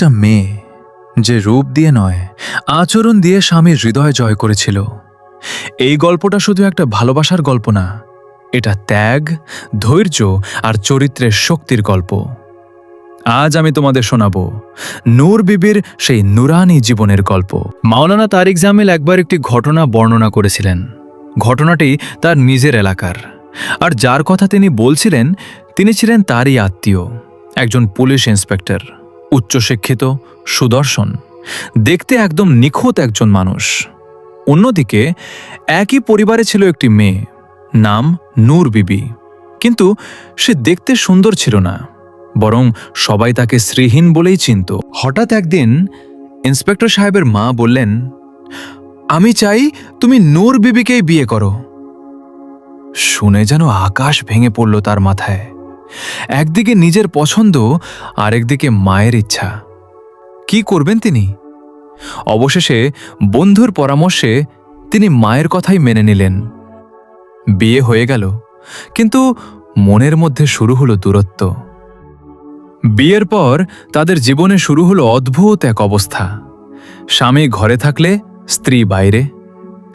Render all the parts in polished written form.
একটা মেয়ে যে রূপ দিয়ে নয় আচরণ দিয়ে স্বামীর হৃদয় জয় করেছিল। এই গল্পটা শুধু একটা ভালোবাসার গল্প না, এটা ত্যাগ, ধৈর্য আর চরিত্রের শক্তির গল্প। আজ আমি তোমাদের শোনাবো নূর বিবির সেই নুরানি জীবনের গল্প। মাওলানা তারিক জামিল একবার একটি ঘটনা বর্ণনা করেছিলেন। ঘটনাটি তার নিজের এলাকার, আর যার কথা তিনি বলছিলেন তিনি ছিলেন তারই আত্মীয়, একজন পুলিশ ইন্সপেক্টর, উচ্চশিক্ষিত, সুদর্শন, দেখতে একদম নিখুঁত একজন মানুষ। অন্যদিকে একই পরিবারে ছিল একটি মেয়ে, নাম নূর বিবি। কিন্তু সে দেখতে সুন্দর ছিল না, বরং সবাই তাকে শ্রীহীন বলেই চিনত। হঠাৎ একদিন ইন্সপেক্টর সাহেবের মা বললেন, আমি চাই তুমি নূর বিবিকেই বিয়ে করো। শুনে যেন আকাশ ভেঙে পড়ল তার মাথায়। একদিকে নিজের পছন্দ, আরেকদিকে মায়ের ইচ্ছা। কি করবেন তিনি? অবশেষে বন্ধুর পরামর্শে তিনি মায়ের কথাই মেনে নিলেন। বিয়ে হয়ে গেল, কিন্তু মনের মধ্যে শুরু হলো দূরত্ব। বিয়ের পর তাদের জীবনে শুরু হলো অদ্ভুত এক অবস্থা। স্বামী ঘরে থাকলে স্ত্রী বাইরে,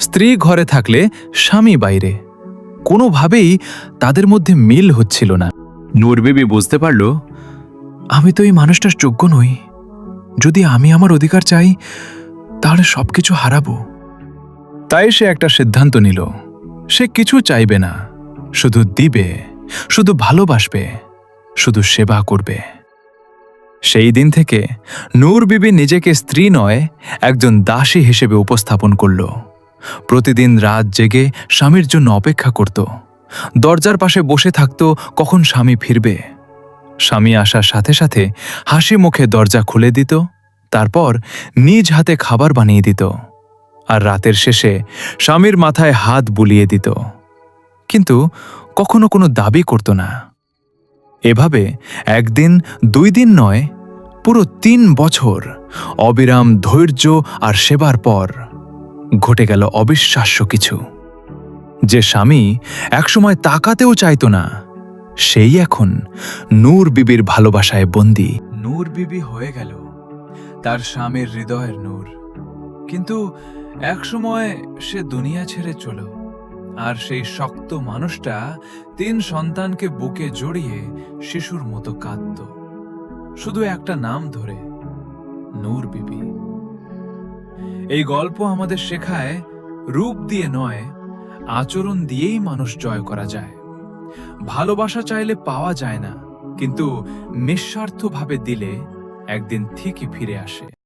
স্ত্রী ঘরে থাকলে স্বামী বাইরে। কোনোভাবেই তাদের মধ্যে মিল হচ্ছিল না। নূর বিবি বুঝতে পারল, আমি তো এই মানুষটার যোগ্য নই। যদি আমি আমার অধিকার চাই তাহলে সবকিছু হারাবো। তাই সে একটা সিদ্ধান্ত নিল, সে কিছু চাইবে না, শুধু দিবে, শুধু ভালোবাসবে, শুধু সেবা করবে। সেই দিন থেকে নূর বিবি নিজেকে স্ত্রী নয়, একজন দাসী হিসেবে উপস্থাপন করল। প্রতিদিন রাত জেগে স্বামীর জন্য অপেক্ষা করত। দরজার পাশে বসে থাকত কখন স্বামী ফিরবে। স্বামী আসার সাথে সাথে হাসি মুখে দরজা খুলে দিত, তারপর নিজ হাতে খাবার বানিয়ে দিত, আর রাতের শেষে স্বামীর মাথায় হাত বুলিয়ে দিত। কিন্তু কখনো কোনো দাবি করত না। এভাবে একদিন, 2 দিন নয়, পুরো 3 বছর অবিরাম ধৈর্য আর সেবার পর ঘটে গেল অবিশ্বাস্য কিছু। যে স্বামী একসময় তাকাতেও চাইত না, সেই এখন নূর বিবির ভালোবাসায় বন্দী। নূর বিবি হয়ে গেল তার স্বামীর হৃদয়ের নূর। কিন্তু একসময় সে দুনিয়া ছেড়ে চলো, আর সেই শক্ত মানুষটা 3 সন্তানকে বুকে জড়িয়ে শিশুর মতো কাঁদত, শুধু একটা নাম ধরে, নূর বিবি। এই গল্প আমাদের শেখায়, রূপ দিয়ে নয়, আচরণ দিয়েই মানুষ জয় করা যায়। ভালোবাসা চাইলে পাওয়া যায় না, কিন্তু নিঃস্বার্থভাবে দিলে একদিন ঠিকই ফিরে আসে।